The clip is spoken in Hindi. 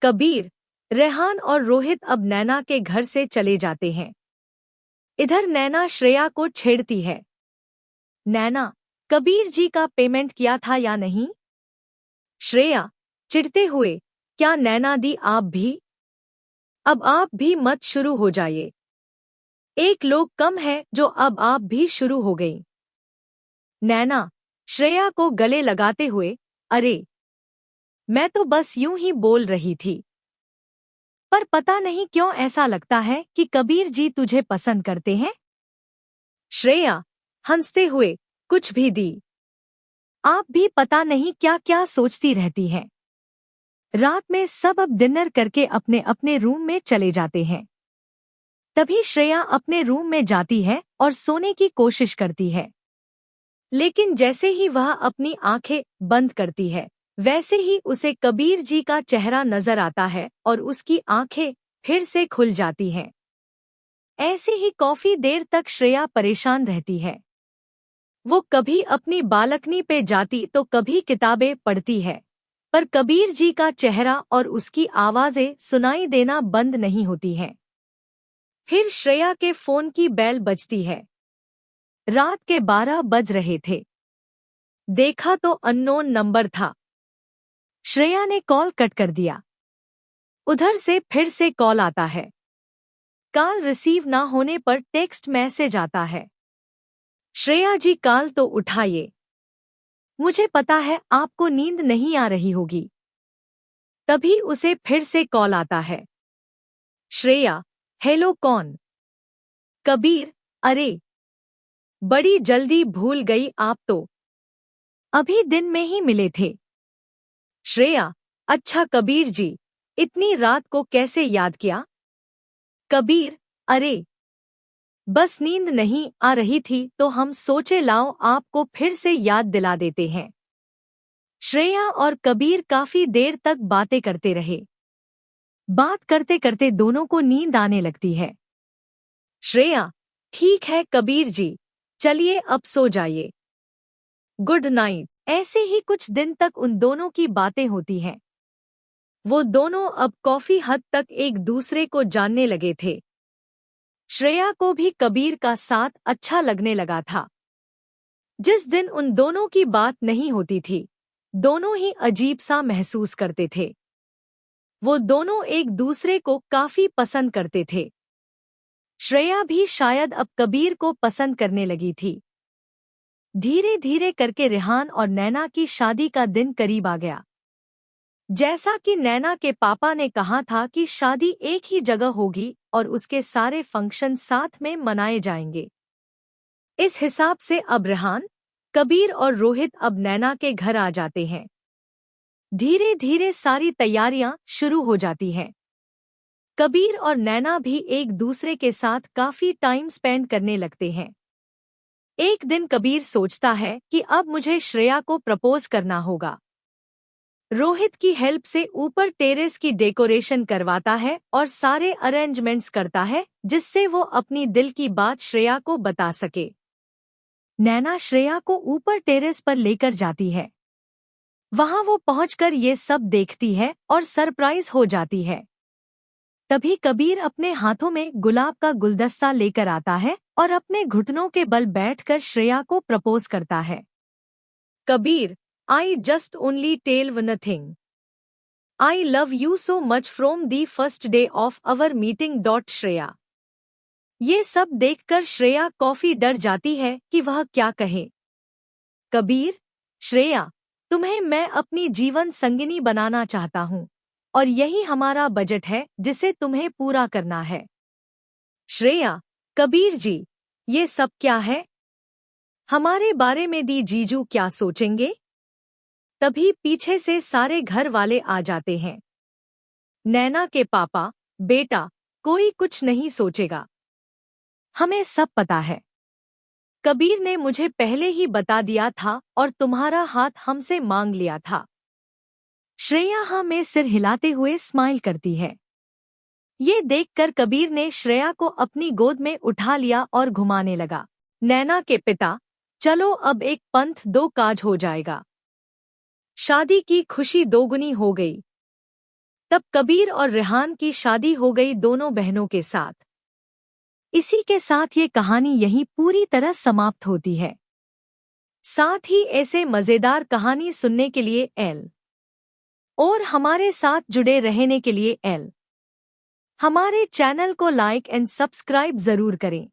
कबीर, रेहान और रोहित अब नैना के घर से चले जाते हैं। इधर नैना श्रेया को छेड़ती है। नैना, कबीर जी का पेमेंट किया था या नहीं? श्रेया, चिढ़ते हुए, क्या नैना दी आप भी? अब आप भी मत शुरू हो जाइए। एक लोग कम है जो अब आप भी शुरू हो गई। नैना, श्रेया को गले लगाते हुए, अरे मैं तो बस यूं ही बोल रही थी। पर पता नहीं क्यों ऐसा लगता है कि कबीर जी तुझे पसंद करते हैं। श्रेया, हंसते हुए, कुछ भी दी। आप भी पता नहीं क्या क्या सोचती रहती हैं। रात में सब अब डिनर करके अपने अपने रूम में चले जाते हैं। तभी श्रेया अपने रूम में जाती है और सोने की कोशिश करती है। लेकिन जैसे ही वह अपनी आंखें बंद करती है, वैसे ही उसे कबीर जी का चेहरा नजर आता है और उसकी आंखें फिर से खुल जाती हैं। ऐसे ही काफी देर तक श्रेया परेशान रहती है। वो कभी अपनी बालकनी पे जाती तो कभी किताबें पढ़ती है, पर कबीर जी का चेहरा और उसकी आवाजें सुनाई देना बंद नहीं होती हैं। फिर श्रेया के फोन की बेल बजती है। रात के 12 बज रहे थे। देखा तो अननोन नंबर था। श्रेया ने कॉल कट कर दिया। उधर से फिर से कॉल आता है। कॉल रिसीव ना होने पर टेक्स्ट मैसेज आता है। श्रेया जी कॉल तो उठाइए। मुझे पता है आपको नींद नहीं आ रही होगी। तभी उसे फिर से कॉल आता है। श्रेया, हेलो कौन? कबीर, अरे बड़ी जल्दी भूल गई आप तो। अभी दिन में ही मिले थे। श्रेया, अच्छा कबीर जी, इतनी रात को कैसे याद किया? कबीर, अरे बस नींद नहीं आ रही थी तो हम सोचे लाओ आपको फिर से याद दिला देते हैं। श्रेया और कबीर काफी देर तक बातें करते रहे। बात करते करते दोनों को नींद आने लगती है। श्रेया, ठीक है कबीर जी, चलिए अब सो जाइए। Good night. ऐसे ही कुछ दिन तक उन दोनों की बातें होती हैं। वो दोनों अब काफी हद तक एक दूसरे को जानने लगे थे। श्रेया को भी कबीर का साथ अच्छा लगने लगा था। जिस दिन उन दोनों की बात नहीं होती थी, दोनों ही अजीब सा महसूस करते थे। वो दोनों एक दूसरे को काफी पसंद करते थे। श्रेया भी शायद अब कबीर को पसंद करने लगी थी। धीरे धीरे करके रेहान और नैना की शादी का दिन करीब आ गया। जैसा कि नैना के पापा ने कहा था कि शादी एक ही जगह होगी और उसके सारे फंक्शन साथ में मनाए जाएंगे। इस हिसाब से अब रेहान, कबीर और रोहित अब नैना के घर आ जाते हैं। धीरे धीरे सारी तैयारियां शुरू हो जाती हैं। कबीर और नैना भी एक दूसरे के साथ काफी टाइम स्पेंड करने लगते हैं। एक दिन कबीर सोचता है कि अब मुझे श्रेया को प्रपोज करना होगा। रोहित की हेल्प से ऊपर टेरेस की डेकोरेशन करवाता है और सारे अरेंजमेंट्स करता है जिससे वो अपनी दिल की बात श्रेया को बता सके। नैना श्रेया को ऊपर टेरेस पर लेकर जाती है। वहां वो पहुंचकर ये सब देखती है और सरप्राइज हो जाती है। तभी कबीर अपने हाथों में गुलाब का गुलदस्ता लेकर आता है और अपने घुटनों के बल बैठकर श्रेया को प्रपोज करता है। Kabir, I just only tell one thing. I love you so much from the first day of our meeting. Shreya. ये सब देखकर श्रेया काफी डर जाती है कि वह क्या कहे। कबीर, श्रेया, तुम्हें मैं अपनी जीवन संगिनी बनाना चाहता हूँ और यही हमारा बजट है जिसे तुम्हें पूरा करना है। श्रेया, कबीर जी, ये सब क्या है? हमारे बारे में दी जीजू क्या सोचेंगे? तभी पीछे से सारे घर वाले आ जाते हैं। नैना के पापा, बेटा, कोई कुछ नहीं सोचेगा। हमें सब पता है। कबीर ने मुझे पहले ही बता दिया था और तुम्हारा हाथ हमसे मांग लिया था। श्रेया हाँ में सिर हिलाते हुए स्माइल करती है। ये देखकर कबीर ने श्रेया को अपनी गोद में उठा लिया और घुमाने लगा। नैना के पिता, चलो अब एक पंथ दो काज हो जाएगा। शादी की खुशी दोगुनी हो गई। तब कबीर और रेहान की शादी हो गई दोनों बहनों के साथ। इसी के साथ ये कहानी यहीं पूरी तरह समाप्त होती है। साथ ही ऐसे मजेदार कहानी सुनने के लिए एल और हमारे साथ जुड़े रहने के लिए एल हमारे चैनल को लाइक एंड सब्सक्राइब जरूर करें।